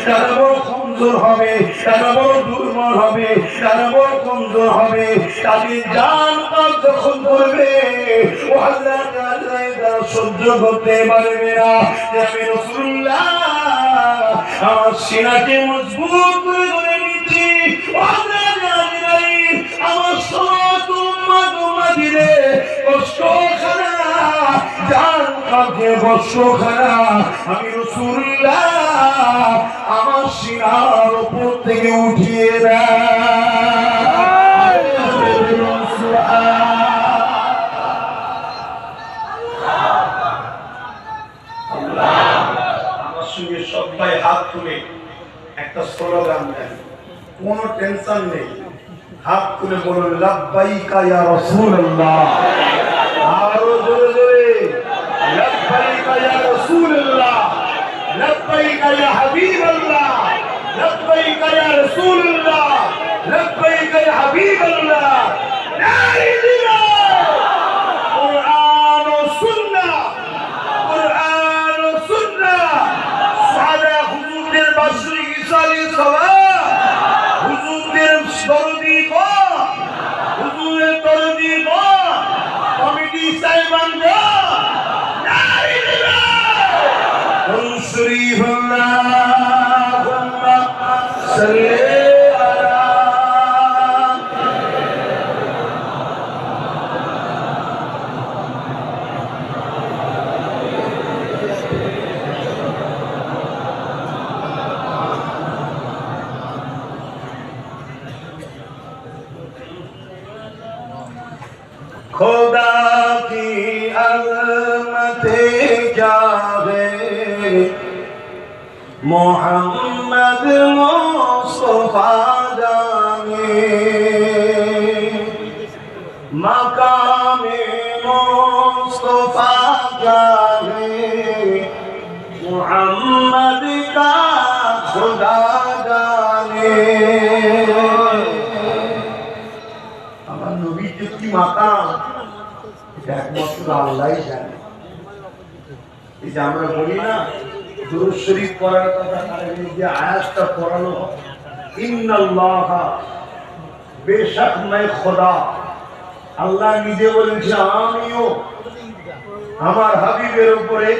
তারা বড় কমজোর হবে, তারা বড় দুর্বল হবে, তারা বড় কমজোর হবে। তাদের জান পাক যখন করবে ও হযরত আজরাইল সহ্য করতে পারবে না। আমি রাসূলুল্লাহ আমার সিনাকে মজবুত করে ধরে নিচ্ছি। ও হযরত আজরাইল আমার সমস্ত উম্মত উম্মতিরে কষ্ট খানা জান পাকে কষ্ট খানা আমি রাসূলুল্লাহ আমার সিনার উপর থেকে উঠিয়ে দেয়। আমার সঙ্গে সবাই হাত তুলে একটা স্লোগান দেন, কোনো টেনশন নেই, হাত তুলে বলুন লাব্বাইকা ইয়া রাসূলুল্লাহ। আরো জোরে জোরে লাব্বাইকা ইয়া রাসূলুল্লাহ, লাব্বাইকা ইয়া হাবিবাল্লাহ, লাব্বাইকা ইয়া রাসূলুল্লাহ, লাব্বাইকা ইয়া হাবিবাল্লাহ। লা ইলাহা কুরআন ও সুন্নাহ, কুরআন ও সুন্নাহ। সাহাবা হুজুরদের বাসরি ইসালি সওয়াব, হুজুরদের দরদি গো, হুজুরের দরদি গো, কমিটি সাহেবান গো, লা ইলাহা শরীফ আল্লাহুম্মা সাল্লি আলা खुदा की अज़मते क्या है, मोहम्मद मुस्तफा जाने, मकामे मुस्तफा क्या है, मोहम्मद का खुदा जाने। আমার নবীর যে কি মাকাম একমাত্র আল্লাহই জানে। এই যে আমরা বলি না দুরূদ শরীফ পড়ার কথা, যে আয়াতটা পড়ানো ইন্নাল্লাহ বেশক मैं খোদা, আল্লাহ নিজে বলেছে আমিও আমার হাবিবের উপরে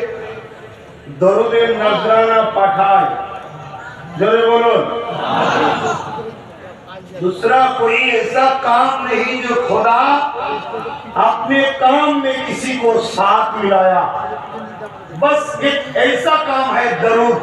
দরুদের নজরানা পাঠাই। জোরে বলুন। दूसरा कोई ऐसा काम नहीं जो खुदा अपने काम में किसी को साथ मिलाया। बस एक ऐसा काम है दरूद।